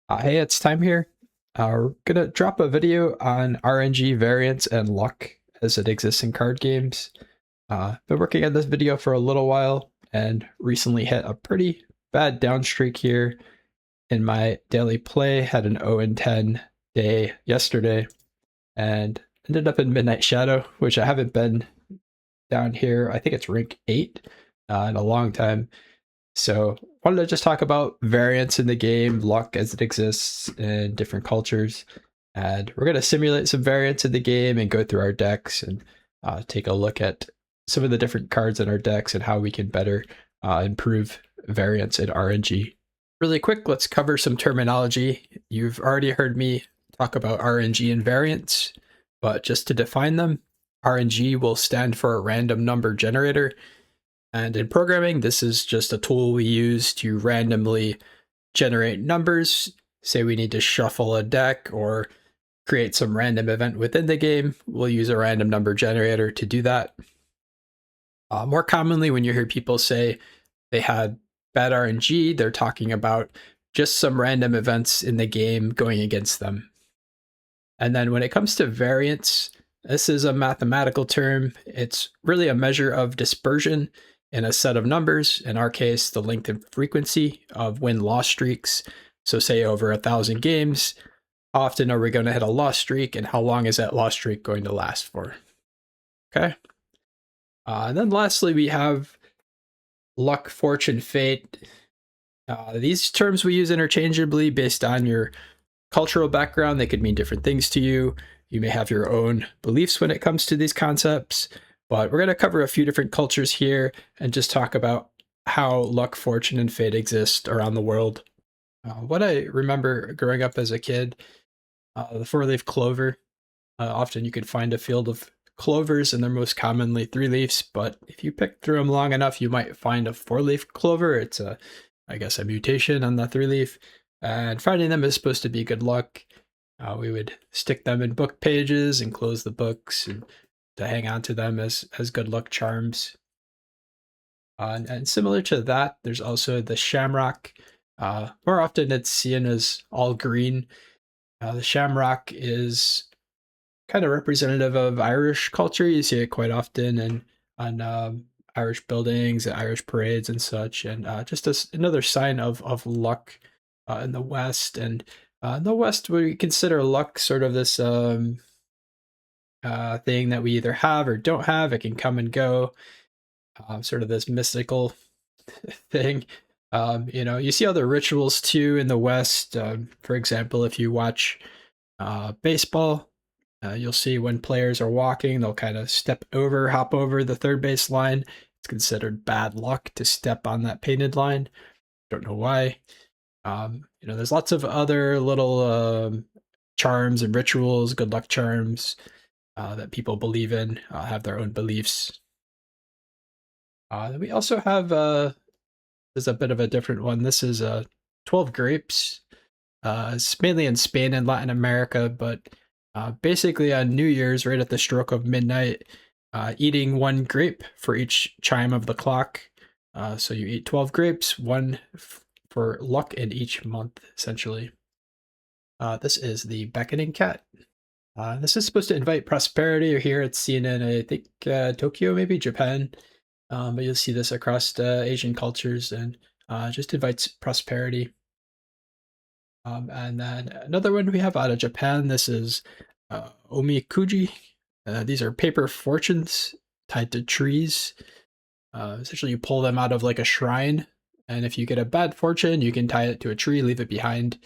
Hey, it's time here. We're gonna drop a video on RNG, variance, and luck as it exists in card games. Been working on this video for a little while and recently hit a pretty bad down streak here in my daily play. Had an 0 and 10 day yesterday and ended up in Midnight Shadow, which I haven't been down here. I think it's rank 8 in a long time. So wanted to just talk about variance in the game, luck as it exists in different cultures. And we're going to simulate some variance in the game and go through our decks and take a look at some of the different cards in our decks and how we can better improve variance in RNG. Really quick, let's cover some terminology. You've already heard me talk about RNG and variance, but just to define them, RNG will stand for a random number generator. And in programming, this is just a tool we use to randomly generate numbers. Say we need to shuffle a deck or create some random event within the game, we'll use a random number generator to do that. More commonly, when you hear people say they had bad RNG, they're talking about just some random events in the game going against them. And then when it comes to variance, this is a mathematical term. It's really a measure of dispersion in a set of numbers, in our case, the length and frequency of win-loss streaks. So say over 1,000 games, how often are we going to hit a loss streak and how long is that loss streak going to last for? Okay. And then lastly, we have luck, fortune, fate. These terms we use interchangeably based on your cultural background. They could mean different things to you. You may have your own beliefs when it comes to these concepts, but we're going to cover a few different cultures here and just talk about how luck, fortune, and fate exist around the world. What I remember growing up as a kid, the four-leaf clover. Often you could find a field of clovers, and they're most commonly three leaves, but if you pick through them long enough, you might find a four-leaf clover. It's I guess, a mutation on the three-leaf, and finding them is supposed to be good luck. We would stick them in book pages and close the books and to hang on to them as good luck charms. And similar to that, there's also the shamrock. More often it's seen as all green. The shamrock is kind of representative of Irish culture. You see it quite often and on Irish buildings, Irish parades, and such, and just another sign of luck in the West. And in the West, we consider luck sort of this thing that we either have or don't have. It can come and go, sort of this mystical thing. You see other rituals too in the West. For example, if you watch baseball, you'll see when players are walking, they'll kind of hop over the third base line. It's considered bad luck to step on that painted line. Don't know why. There's lots of other little charms and rituals, good luck charms that people believe in, have their own beliefs. We also have, there's a bit of a different one. This is 12 grapes. It's mainly in Spain and Latin America, but basically on New Year's, right at the stroke of midnight, eating one grape for each chime of the clock. So you eat 12 grapes, one for luck in each month, essentially. This is the beckoning cat. This is supposed to invite prosperity, or here it's seen in, I think, Tokyo, maybe Japan. But you'll see this across Asian cultures and just invites prosperity. And then another one we have out of Japan, this is omikuji. These are paper fortunes tied to trees. Essentially, you pull them out of like a shrine, and if you get a bad fortune, you can tie it to a tree, leave it behind.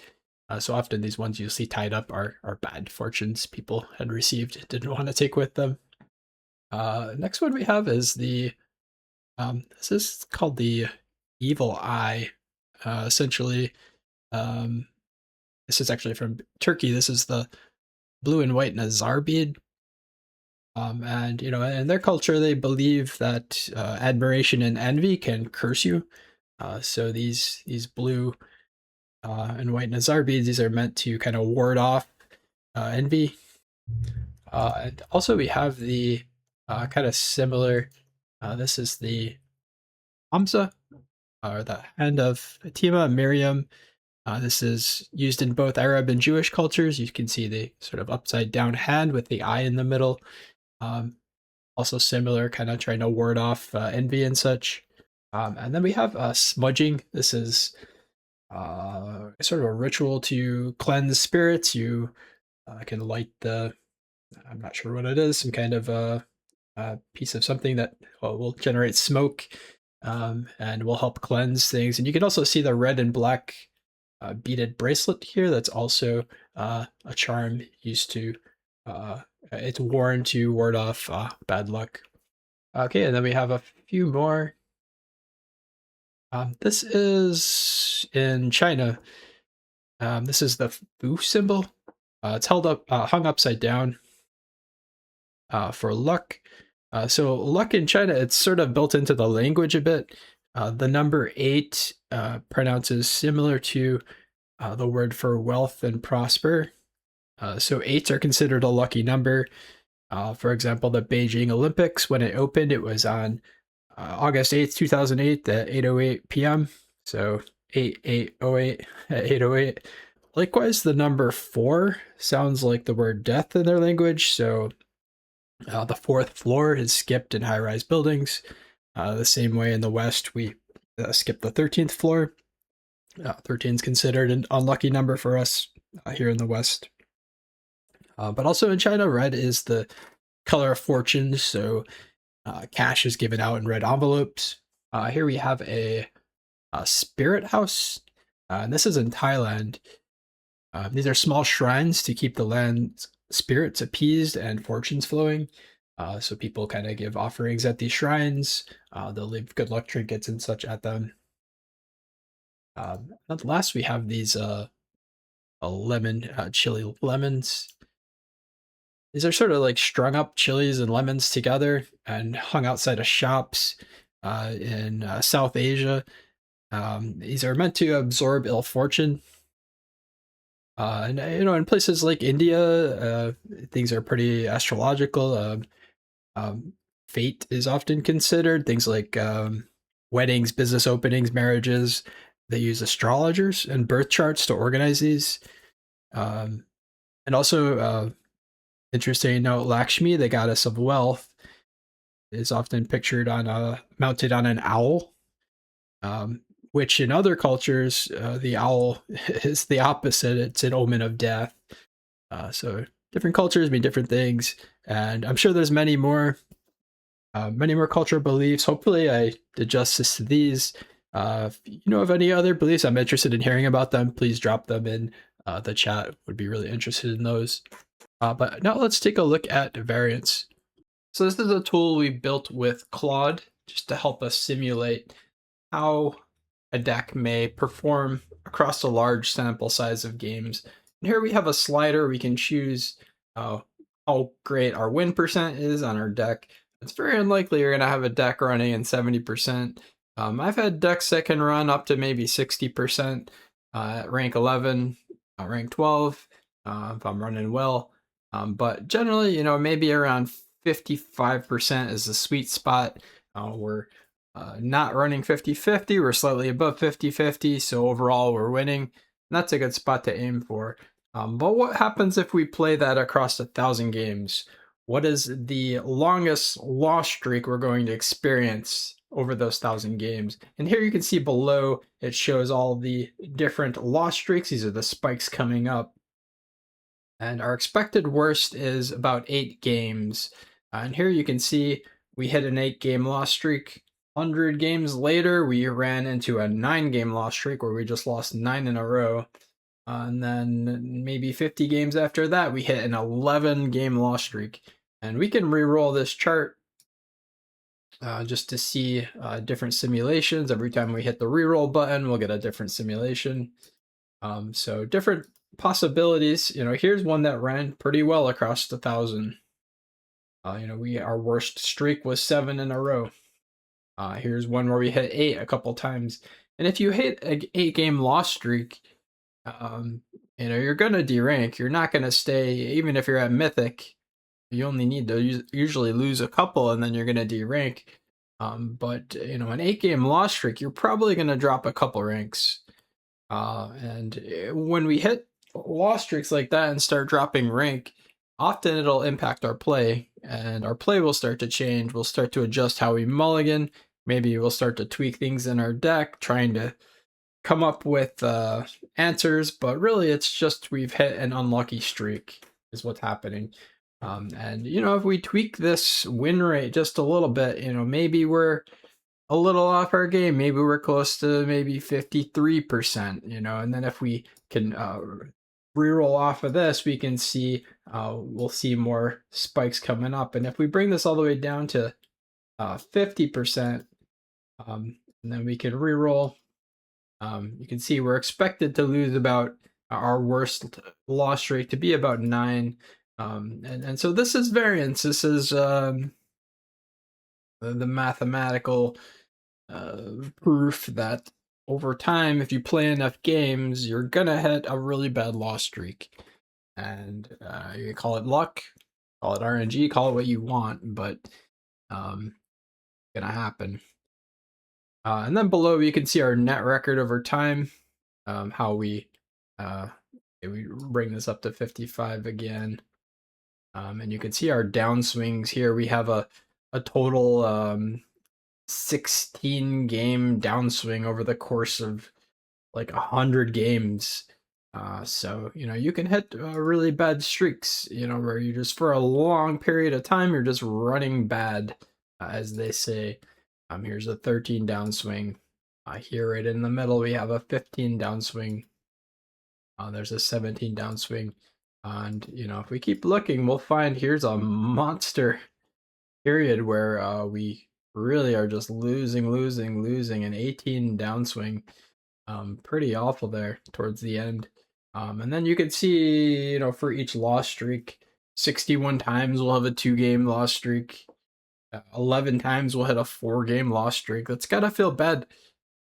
So often these ones you'll see tied up are bad fortunes people had received, didn't want to take with them. Next one we have is the, this is called the evil eye. Essentially, this is actually from Turkey. This is the blue and white Nazar bead. And in their culture, they believe that admiration and envy can curse you. So these blue and white Nazar beads, these are meant to kind of ward off envy. And also we have the kind of similar, this is the Hamza, or the hand of Fatima, Miriam. This is used in both Arab and Jewish cultures. You can see the sort of upside down hand with the eye in the middle. Also similar, kind of trying to ward off envy and such. And then we have smudging. This is sort of a ritual to cleanse spirits. You can light I'm not sure what it is, some kind of a piece of something that will generate smoke and will help cleanse things. And you can also see the red and black beaded bracelet here. That's also a charm used to, it's worn to ward off bad luck. Okay, and then we have a few more. This is in China. This is the Fu symbol. It's hung upside down for luck. So luck in China, it's sort of built into the language a bit. The number 8 pronounces similar to the word for wealth and prosper. So 8s are considered a lucky number. For example, the Beijing Olympics, when it opened, it was on August 8th, 2008 at 8:08 p.m. So 8808 at 8:08. Likewise, the number 4 sounds like the word death in their language. So the 4th floor is skipped in high-rise buildings. The same way in the West, we skip the 13th floor. 13 is considered an unlucky number for us here in the West. But also in China, red is the color of fortune, so cash is given out in red envelopes. Here we have a spirit house, and this is in Thailand. These are small shrines to keep the land's spirits appeased and fortunes flowing. So people kind of give offerings at these shrines. They'll leave good luck trinkets and such at them. At last, we have these chili lemons. These are sort of like strung up chilies and lemons together and hung outside of shops in South Asia. These are meant to absorb ill fortune. And in places like India, things are pretty astrological. Fate is often considered. Things like weddings, business openings, marriages. They use astrologers and birth charts to organize these. And also, interesting note, Lakshmi, the goddess of wealth, is often pictured mounted on an owl. Which in other cultures, the owl is the opposite. It's an omen of death. So different cultures mean different things, and I'm sure there's many more cultural beliefs. Hopefully I did justice to these. If you know of any other beliefs, I'm interested in hearing about them. Please drop them in the chat. Would be really interested in those. But now let's take a look at variance. So this is a tool we built with Claude just to help us simulate how a deck may perform across a large sample size of games. And here we have a slider. We can choose how great our win percent is on our deck. It's very unlikely you're going to have a deck running in 70%. I've had decks that can run up to maybe 60% at rank 11, rank 12, if I'm running well. But generally, maybe around 55% is the sweet spot. We're not running 50-50, we're slightly above 50-50, so overall we're winning. And that's a good spot to aim for. But what happens if we play that across 1,000 games? What is the longest loss streak we're going to experience over those 1,000 games? And here you can see below, it shows all the different loss streaks. These are the spikes coming up. And our expected worst is about 8 games. And here you can see we hit an 8-game loss streak. 100 games later, we ran into a 9-game loss streak where we just lost 9 in a row. And then maybe 50 games after that, we hit an 11-game loss streak. And we can re-roll this chart just to see different simulations. Every time we hit the re-roll button, we'll get a different simulation. So different possibilities. Here's one that ran pretty well across 1,000. Our worst streak was 7 in a row. Here's one where we hit 8 a couple times. And if you hit an 8-game loss streak, you're gonna derank. You're not gonna stay, even if you're at Mythic. You only need to usually lose a couple, and then you're gonna derank. But an 8-game loss streak, you're probably gonna drop a couple ranks. And when we hit loss streaks like that and start dropping rank, often it'll impact our play, and our play will start to change. We'll start to adjust how we mulligan. Maybe we'll start to tweak things in our deck, trying to come up with answers, but really it's just we've hit an unlucky streak is what's happening. And if we tweak this win rate just a little bit, maybe we're a little off our game. Maybe we're close to maybe 53%, and then if we can reroll off of this, we can see we'll see more spikes coming up. And if we bring this all the way down to 50%, and then we can reroll. You can see we're expected to lose about our worst loss rate to be about 9. And so this is variance. This is the mathematical proof that over time, if you play enough games, you're gonna hit a really bad loss streak. And you call it luck, call it RNG, call it what you want, but gonna happen. And then below you can see our net record over time, how we bring this up to 55 again. And you can see our downswings here. We have a total 16 game downswing over the course of like 100 games. So you can hit really bad streaks, where you just for a long period of time you're just running bad, as they say. Here's a 13 downswing. Here right in the middle we have a 15 downswing. There's a 17 downswing. And if we keep looking, we'll find here's a monster period where we really are just losing, an 18 downswing. Pretty awful there towards the end. And then you can see, for each loss streak, 61 times we'll have a 2-game loss streak. 11 times we'll hit a 4-game loss streak. That's gotta feel bad.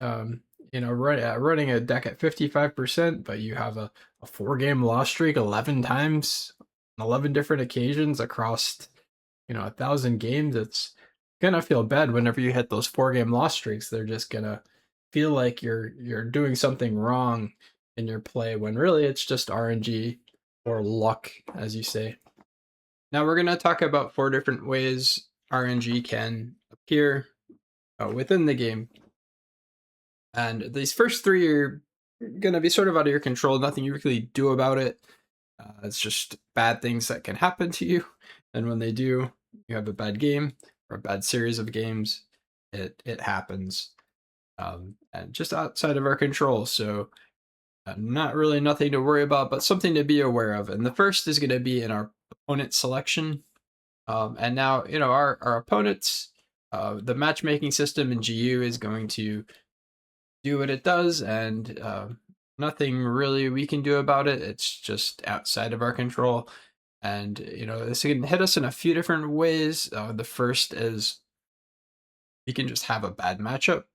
Running a deck at 55%, but you have a 4-game loss streak 11 times, 11 different occasions across 1,000 games. It's gonna feel bad whenever you hit those 4-game loss streaks. They're just gonna feel like you're doing something wrong in your play, when really it's just RNG or luck, as you say. Now we're gonna talk about 4 different ways RNG can appear within the game. And these first 3 are gonna be sort of out of your control, nothing you really do about it. It's just bad things that can happen to you. And when they do, you have a bad game or a bad series of games. It happens. And just outside of our control. So not really nothing to worry about, but something to be aware of. And the first is going to be in our opponent selection. And now, our opponents, the matchmaking system in GU is going to do what it does, and nothing really we can do about it. It's just outside of our control. And, this can hit us in a few different ways. The first is you can just have a bad matchup.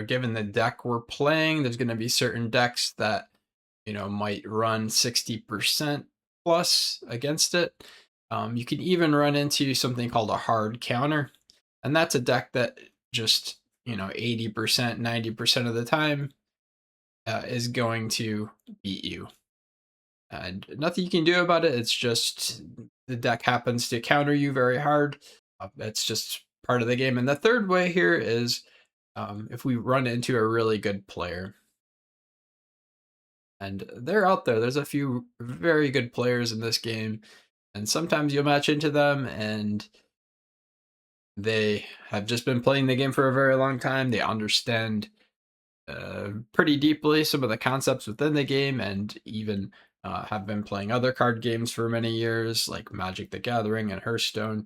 Given the deck we're playing, there's going to be certain decks that, might run 60% plus against it. You can even run into something called a hard counter. And that's a deck that just, 80%, 90% of the time is going to beat you. And nothing you can do about it. It's just the deck happens to counter you very hard. That's just part of the game. And the third way here is if we run into a really good player. And they're out there. There's a few very good players in this game. And sometimes you'll match into them and they have just been playing the game for a very long time. They understand pretty deeply some of the concepts within the game, and even have been playing other card games for many years, like Magic the Gathering and Hearthstone.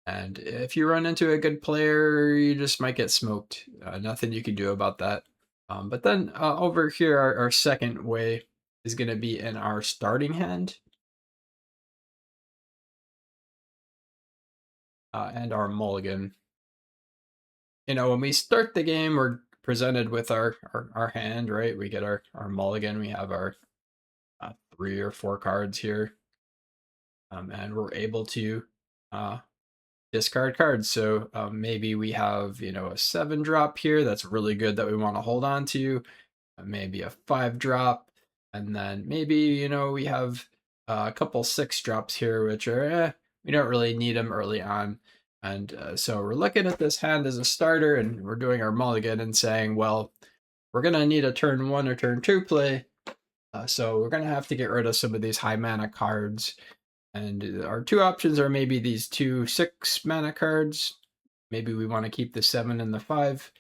And if you run into a good player, you just might get smoked. Nothing you can do about that. But then over here, our second way is going to be in our starting hand. And our mulligan. When we start the game, we're presented with our hand, right? We get our mulligan. We have our 3 or 4 cards here. And we're able to discard cards. So maybe we have, you know, a 7 drop here that's really good that we want to hold on to, maybe a 5 drop, and then maybe, you know, we have a couple 6 drops here, which are, we don't really need them early on. And so we're looking at this hand as a starter, and we're doing our mulligan and saying, well, we're going to need a turn 1 or turn 2 play. So we're going to have to get rid of some of these high mana cards. And our two options are maybe these 2 6 mana cards. Maybe we want to keep the 7 and the 5.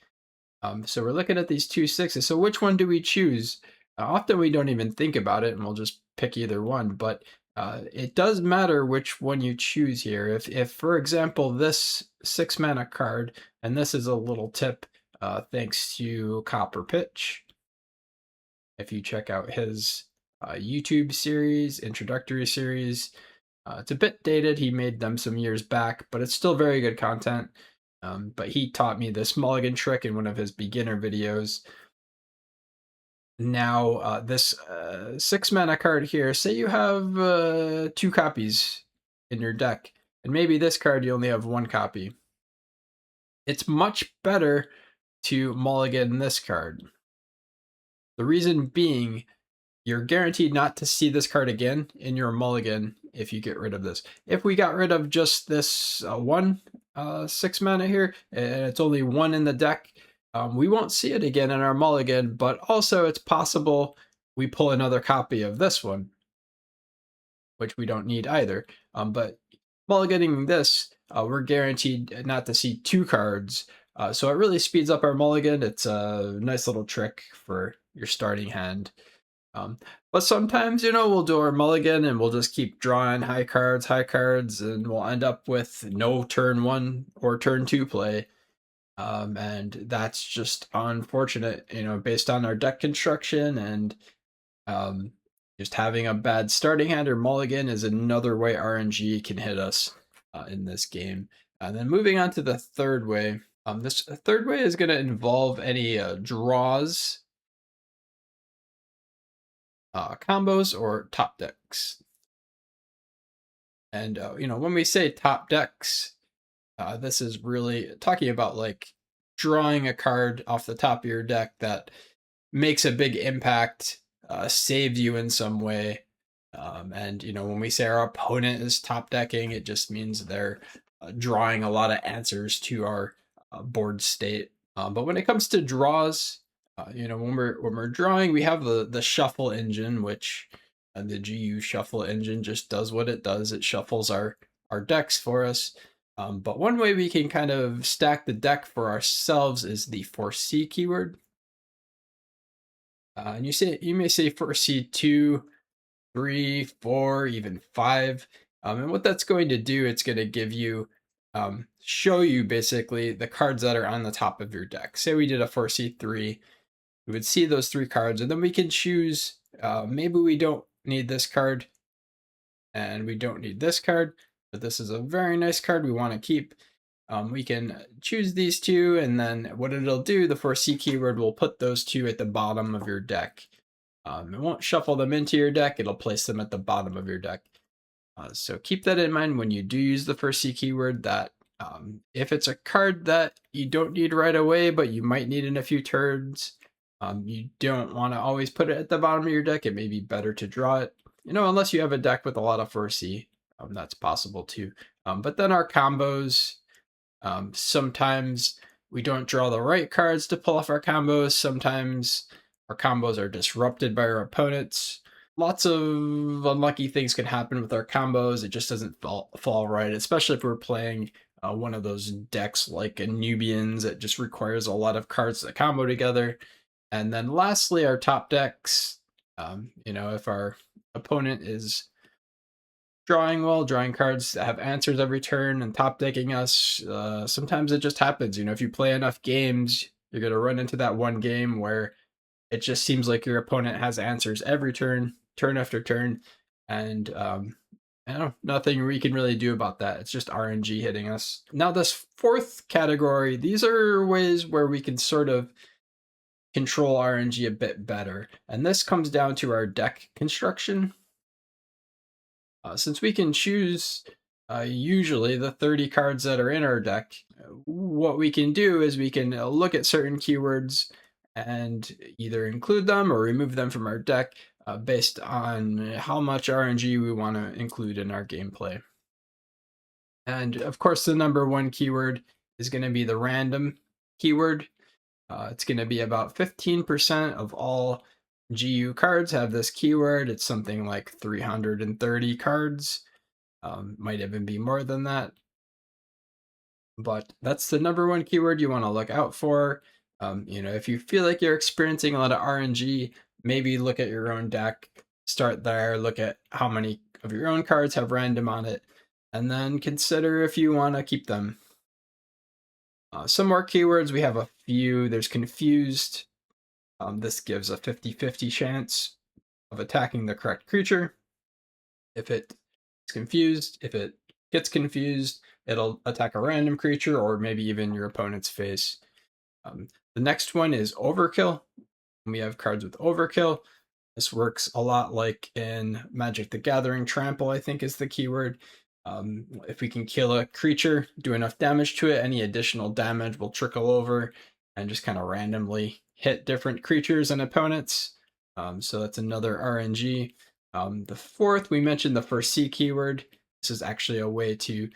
So we're looking at these 2 6s. So which one do we choose? Often we don't even think about it, and we'll just pick either one. But it does matter which one you choose here. If for example, this 6 mana card, and this is a little tip, thanks to Copper Pitch. If you check out his YouTube series, introductory series, it's a bit dated. He made them some years back, but it's still very good content. But he taught me this mulligan trick in one of his beginner videos. Now, this 6 mana card here, say you have 2 copies in your deck, and maybe this card you only have 1 copy. It's much better to mulligan this card. The reason being, you're guaranteed not to see this card again in your mulligan if you get rid of this. If we got rid of just this 6 mana here, and it's only 1 in the deck, we won't see it again in our mulligan, but also it's possible we pull another copy of this one, which we don't need either. But mulliganing this, we're guaranteed not to see 2 cards. So it really speeds up our mulligan. It's a nice little trick for your starting hand. But sometimes, you know, we'll do our mulligan and we'll just keep drawing high cards, and we'll end up with no turn 1 or turn 2 play. And that's just unfortunate, you know, based on our deck construction, and just having a bad starting hand or mulligan is another way RNG can hit us in this game. And then moving on to the third way. This third way is going to involve any draws, combos, or top decks. And you know, when we say top decks, this is really talking about like drawing a card off the top of your deck that makes a big impact, saves you in some way. And you know, when we say our opponent is top decking, it just means they're drawing a lot of answers to our board state. But when it comes to draws, you know, when we're drawing, we have the shuffle engine, which the GU shuffle engine just does what it does. It shuffles our decks for us. But one way we can kind of stack the deck for ourselves is the foresee keyword. And you may say foresee 2, 3, 4, even 5. And what that's going to do, it's going to give you, show you basically the cards that are on the top of your deck. Say we did a foresee 3, we would see those 3 cards, and then we can choose, maybe we don't need this card, and we don't need this card, but this is a very nice card we want to keep. We can choose these 2, and then what it'll do, the foresee keyword will put those 2 at the bottom of your deck. It won't shuffle them into your deck, it'll place them at the bottom of your deck. So keep that in mind when you do use the foresee keyword, that if it's a card that you don't need right away, but you might need in a few turns, you don't want to always put it at the bottom of your deck. It may be better to draw it, you know, unless you have a deck with a lot of foresee. That's possible too. But then our combos, sometimes we don't draw the right cards to pull off our combos. Sometimes our combos are disrupted by our opponents. Lots of unlucky things can happen with our combos. It just doesn't fall right, especially if we're playing one of those decks like a Nubians. It just requires a lot of cards to combo together. And then lastly, our top decks. You know, if our opponent is drawing well, drawing cards that have answers every turn and top decking us, sometimes it just happens. You know, if you play enough games, you're going to run into that one game where it just seems like your opponent has answers every turn, turn after turn, and nothing we can really do about that. It's just RNG hitting us. Now, this fourth category, these are ways where we can sort of control RNG a bit better, and this comes down to our deck construction. Since we can choose Usually the 30 cards that are in our deck, what we can do is we can look at certain keywords and either include them or remove them from our deck based on how much RNG we want to include in our gameplay. And of course, the number one keyword is going to be the random keyword. It's going to be about 15% of all GU cards have this keyword. It's something like 330 cards. Might even be more than that. But that's the number one keyword you want to look out for. If you feel like you're experiencing a lot of RNG, maybe look at your own deck, start there, look at how many of your own cards have random on it, and then consider if you want to keep them. Some more keywords, we have a few. There's confused. This gives a 50-50 chance of attacking the correct creature. If it is confused, if it gets confused, it'll attack a random creature or maybe even your opponent's face. The next one is overkill. We have cards with overkill. This works a lot like in Magic the Gathering. Trample, I think, is the keyword. If we can kill a creature, do enough damage to it, any additional damage will trickle over and just kind of randomly hit different creatures and opponents. So that's another RNG. The fourth, we mentioned the first C keyword. This is actually a way to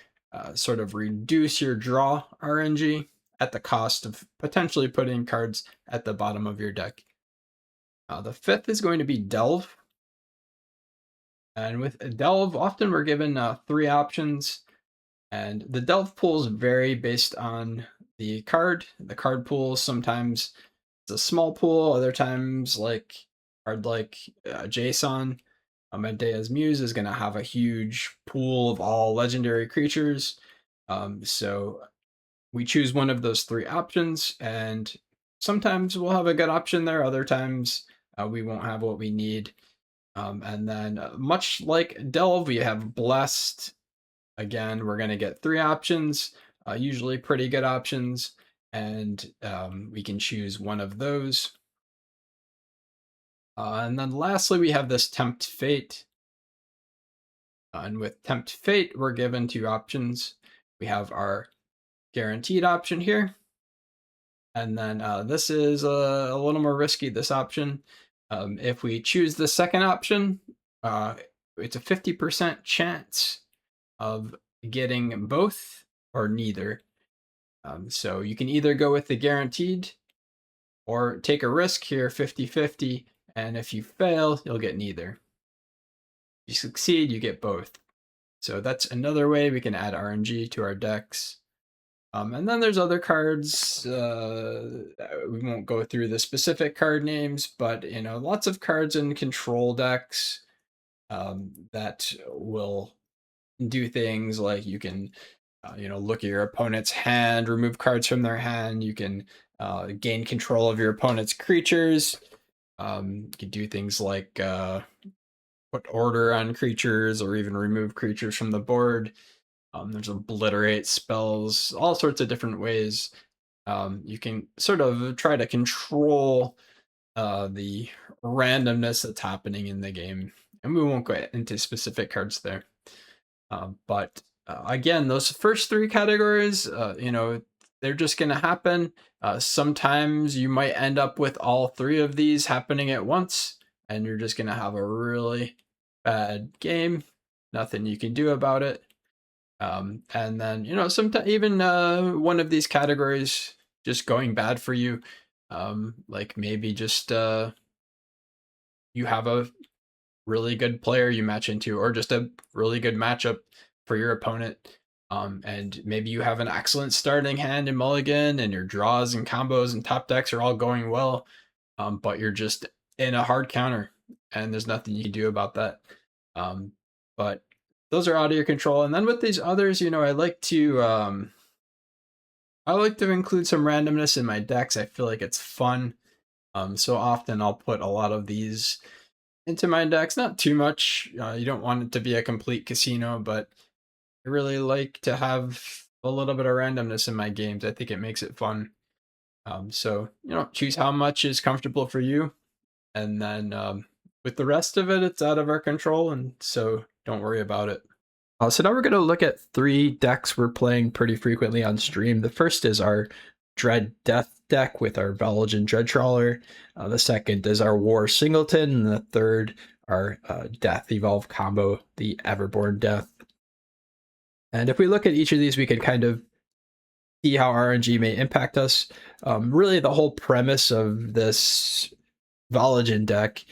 sort of reduce your draw RNG at the cost of potentially putting cards at the bottom of your deck. The fifth is going to be Delve. And with Delve, often we're given 3 options. And the Delve pools vary based on the card. The card pool, sometimes it's a small pool, other times like card like Jason, Medea's Muse is going to have a huge pool of all legendary creatures. So we choose one of those 3 options, and sometimes we'll have a good option there, other times we won't have what we need. And then much like Delve, we have Blessed. Again, we're going to get 3 options, usually pretty good options, and we can choose one of those. And then lastly, we have this Tempt Fate. And with Tempt Fate, we're given 2 options. We have our guaranteed option here. And then this is a little more risky, this option. If we choose the second option, it's a 50% chance of getting both or neither. So you can either go with the guaranteed or take a risk here, 50-50, and if you fail, you'll get neither. If you succeed, you get both. So that's another way we can add RNG to our decks. And then there's other cards. We won't go through the specific card names, but lots of cards in control decks that will do things like you can, look at your opponent's hand, remove cards from their hand. You can gain control of your opponent's creatures. You can do things like put order on creatures or even remove creatures from the board. There's obliterate spells, all sorts of different ways. You can sort of try to control the randomness that's happening in the game. And we won't go into specific cards there. But again, those first 3 categories, they're just going to happen. Sometimes you might end up with all 3 of these happening at once, and you're just going to have a really bad game. Nothing you can do about it. And then, sometimes even one of these categories just going bad for you, like maybe just you have a really good player you match into, or just a really good matchup for your opponent. And maybe you have an excellent starting hand in Mulligan, and your draws and combos and top decks are all going well, but you're just in a hard counter, and there's nothing you can do about that. But those are out of your control. And then with these others, I like to include some randomness in my decks. I feel like it's fun. So often I'll put a lot of these into my decks. Not too much. You don't want it to be a complete casino, but I really like to have a little bit of randomness in my games. I think it makes it fun. So choose how much is comfortable for you, and then with the rest of it, it's out of our control, and so don't worry about it. So now we're going to look at 3 decks we're playing pretty frequently on stream. The first is our Dread Death deck with our Valigen Dread Trawler. The second is our War Singleton, and the third our Death Evolve combo, the Everborn Death. And if we look at each of these, we can kind of see how RNG may impact us. Really, the whole premise of this Valigen deck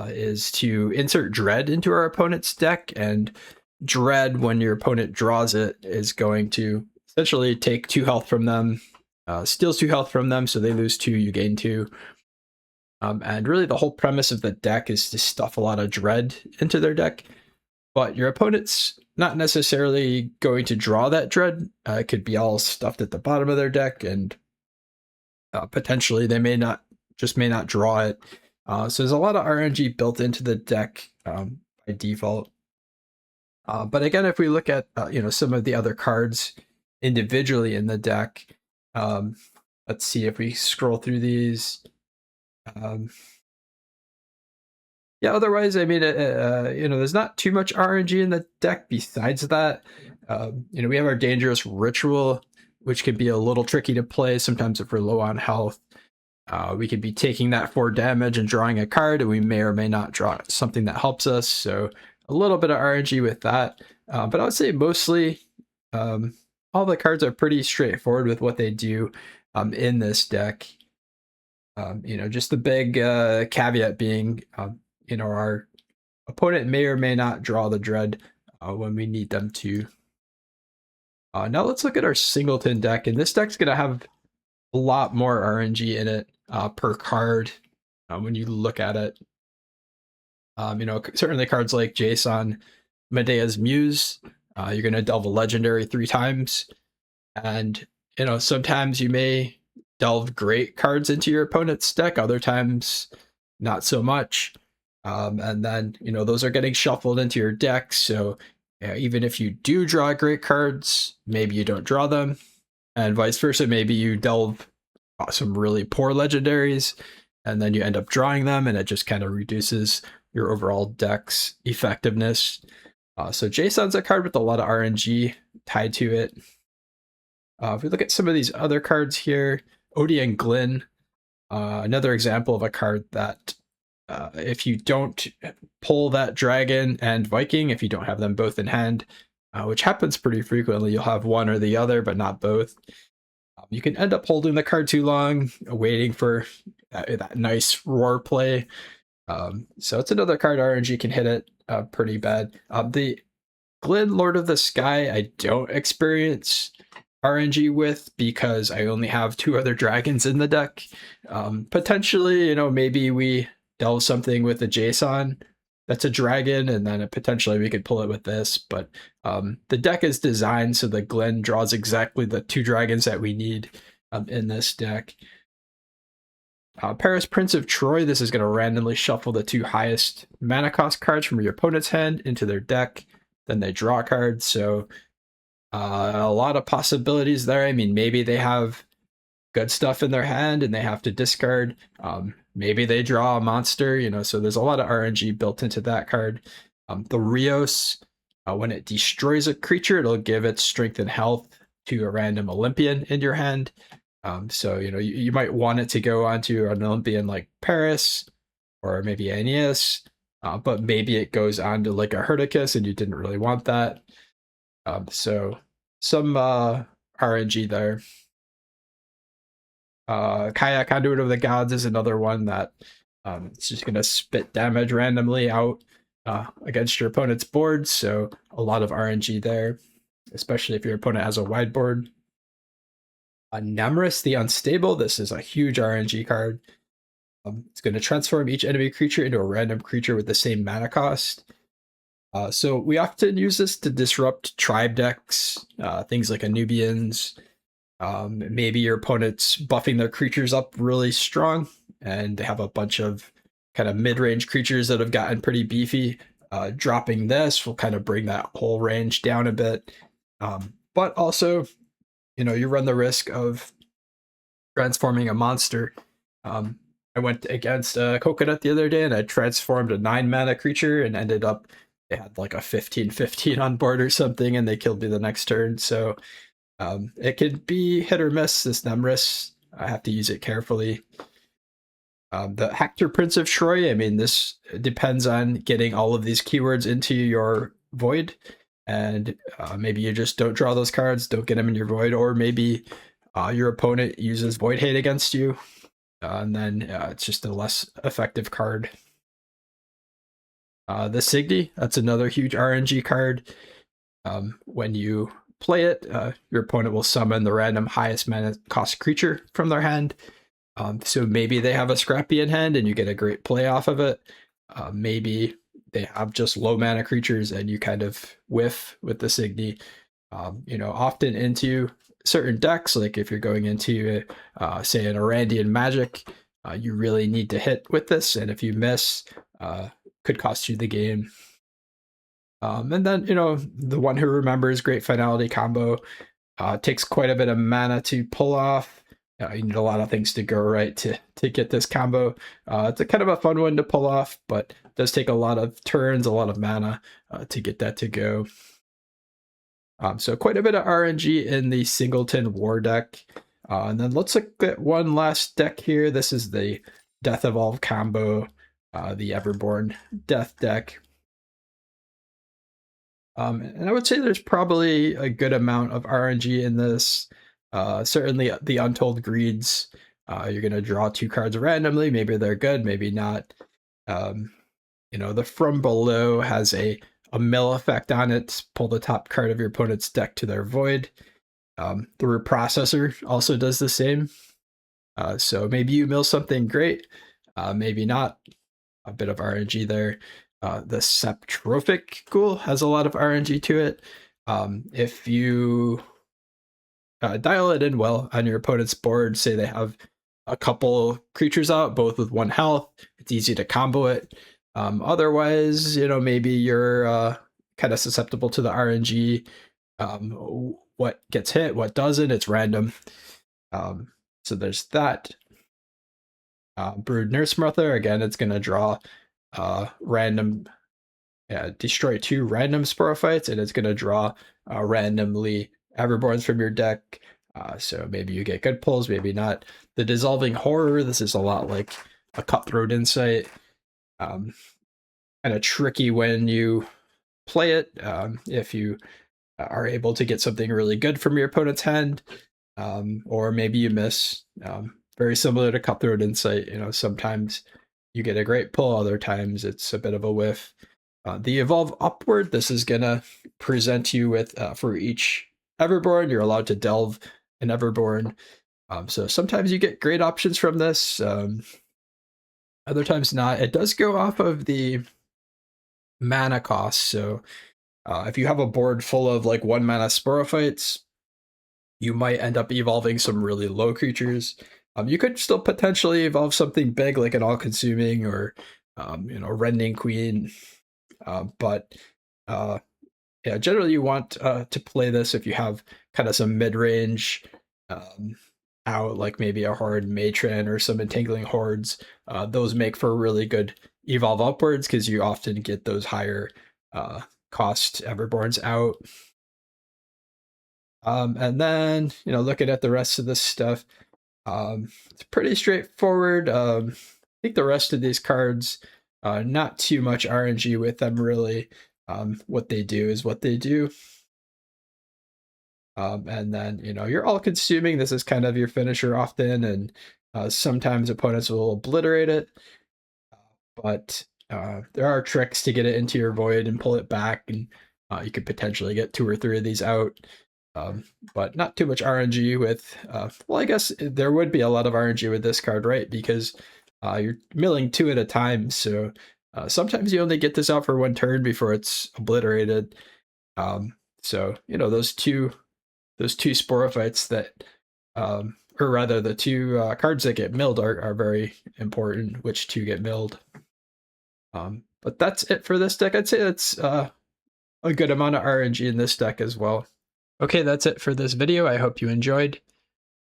is to insert Dread into our opponent's deck, and Dread, when your opponent draws it, is going to essentially take 2 health from them, steals 2 health from them, so they lose 2, you gain 2. And really the whole premise of the deck is to stuff a lot of Dread into their deck, but your opponent's not necessarily going to draw that Dread. It could be all stuffed at the bottom of their deck, and potentially they may not draw it. So there's a lot of RNG built into the deck by default. But again, if we look at some of the other cards individually in the deck, let's see if we scroll through these. Yeah, otherwise, I mean, there's not too much RNG in the deck besides that. We have our Dangerous Ritual, which can be a little tricky to play sometimes if we're low on health. We could be taking that 4 damage and drawing a card, and we may or may not draw something that helps us. So a little bit of RNG with that. But I would say mostly all the cards are pretty straightforward with what they do in this deck. Just the big caveat being, our opponent may or may not draw the Dread when we need them to. Now let's look at our Singleton deck, and this deck's going to have a lot more RNG in it per card when you look at it. Certainly cards like Jason, Medea's Muse, you're going to delve a legendary 3 times, and sometimes you may delve great cards into your opponent's deck, other times not so much. And then, those are getting shuffled into your deck. So even if you do draw great cards, maybe you don't draw them, and vice versa. Maybe you delve some really poor legendaries, and then you end up drawing them, and it just kind of reduces your overall deck's effectiveness. So Jason's a card with a lot of RNG tied to it. If we look at some of these other cards here, Odie and Glyn, another example of a card that if you don't pull that Dragon and Viking, if you don't have them both in hand, which happens pretty frequently, you'll have one or the other, but not both. You can end up holding the card too long, waiting for that nice roar play. So it's another card RNG can hit it pretty bad. The Glyn Lord of the Sky, I don't experience RNG with because I only have 2 other dragons in the deck. Potentially, maybe we delve something with a Jason that's a dragon, and then potentially we could pull it with this. But the deck is designed so that Glyn draws exactly the 2 dragons that we need in this deck. Paris, Prince of Troy, this is going to randomly shuffle the 2 highest mana cost cards from your opponent's hand into their deck. Then they draw cards, so a lot of possibilities there. I mean, maybe they have good stuff in their hand and they have to discard. Maybe they draw a monster, so there's a lot of RNG built into that card. The Rios, when it destroys a creature, it'll give its strength and health to a random Olympian in your hand. So, you might want it to go onto an Olympian like Paris or maybe Aeneas, but maybe it goes on to like a Herdicus and you didn't really want that. So some RNG there. Kaya, Conduit of the Gods, is another one that it's just going to spit damage randomly out against your opponent's board. So a lot of RNG there, especially if your opponent has a wide board. Nemris, the Unstable, this is a huge RNG card. It's going to transform each enemy creature into a random creature with the same mana cost. So we often use this to disrupt tribe decks, things like Anubians. Maybe your opponent's buffing their creatures up really strong, and they have a bunch of kind of mid-range creatures that have gotten pretty beefy. Dropping this will kind of bring that whole range down a bit. But also, you run the risk of transforming a monster. I went against Coconut the other day, and I transformed a 9 mana creature and ended up they had like a 15-15 on board or something, and they killed me the next turn. So it could be hit or miss, this Nemris. I have to use it carefully. The Hector Prince of Troy, I mean, this depends on getting all of these keywords into your void, and maybe you just don't draw those cards, don't get them in your void, or maybe your opponent uses Void Hate against you, and then it's just a less effective card. The Signy, that's another huge RNG card. When you play it, your opponent will summon the random highest mana cost creature from their hand. So maybe they have a Scrappy in hand and you get a great play off of it. Maybe they have just low mana creatures and you kind of whiff with the Signy. Often into certain decks, like if you're going into, say, an Arandian Magic, you really need to hit with this, and if you miss, could cost you the game. And then, the One Who Remembers, great finality combo. Takes quite a bit of mana to pull off. You need a lot of things to go right to get this combo. It's a kind of a fun one to pull off, but it does take a lot of turns, a lot of mana to get that to go. So quite a bit of RNG in the Singleton War deck. And then let's look at one last deck here. This is the Death Evolve combo, the Everborn Death deck. And I would say there's probably a good amount of RNG in this. Certainly the Untold Greeds, you're going to draw 2 cards randomly. Maybe they're good, maybe not. The From Below has a mill effect on it. Pull the top card of your opponent's deck to their void. The Reprocessor also does the same. So maybe you mill something great, maybe not. A bit of RNG there. The Septrophic Ghoul has a lot of RNG to it. If you dial it in well on your opponent's board, say they have a couple creatures out, both with 1 health, it's easy to combo it. Otherwise, maybe you're kind of susceptible to the RNG. What gets hit, what doesn't, it's random. So there's that. Brood Nurse Mother, again, it's going to draw random, destroy 2 random Sporophytes, and it's going to draw randomly Everborns from your deck. So maybe you get good pulls, maybe not. The Dissolving Horror, this is a lot like a Cutthroat Insight. Kind of tricky when you play it. If you are able to get something really good from your opponent's hand, or maybe you miss. Very similar to Cutthroat Insight, sometimes you get a great pull, other times it's a bit of a whiff. The Evolve Upward, this is gonna present you with, for each Everborn, you're allowed to delve an Everborn. So sometimes you get great options from this, other times not. It does go off of the mana cost, so if you have a board full of like 1 mana Sporophytes, you might end up evolving some really low creatures. You could still potentially evolve something big like an All-Consuming or, Rending Queen. But generally you want to play this if you have kind of some mid-range out, like maybe a Horde Matron or some Entangling Hordes. Those make for really good Evolve Upwards because you often get those higher cost Everborns out. And then, looking at the rest of this stuff, it's pretty straightforward. I think the rest of these cards, not too much RNG with them, really. What they do is what they do. And then, you're All-Consuming. This is kind of your finisher often, and sometimes opponents will obliterate it. But there are tricks to get it into your void and pull it back, and you could potentially get 2 or 3 of these out. But not too much RNG with, well, I guess there would be a lot of RNG with this card, right? Because you're milling 2 at a time, so sometimes you only get this out for 1 turn before it's obliterated. So, those two Sporophytes that, or rather the 2 cards that get milled are very important, which 2 get milled. But that's it for this deck. I'd say that's a good amount of RNG in this deck as well. Okay, that's it for this video. I hope you enjoyed.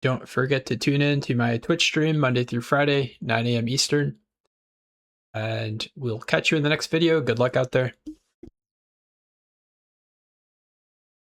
Don't forget to tune in to my Twitch stream Monday through Friday, 9 a.m. Eastern. And we'll catch you in the next video. Good luck out there.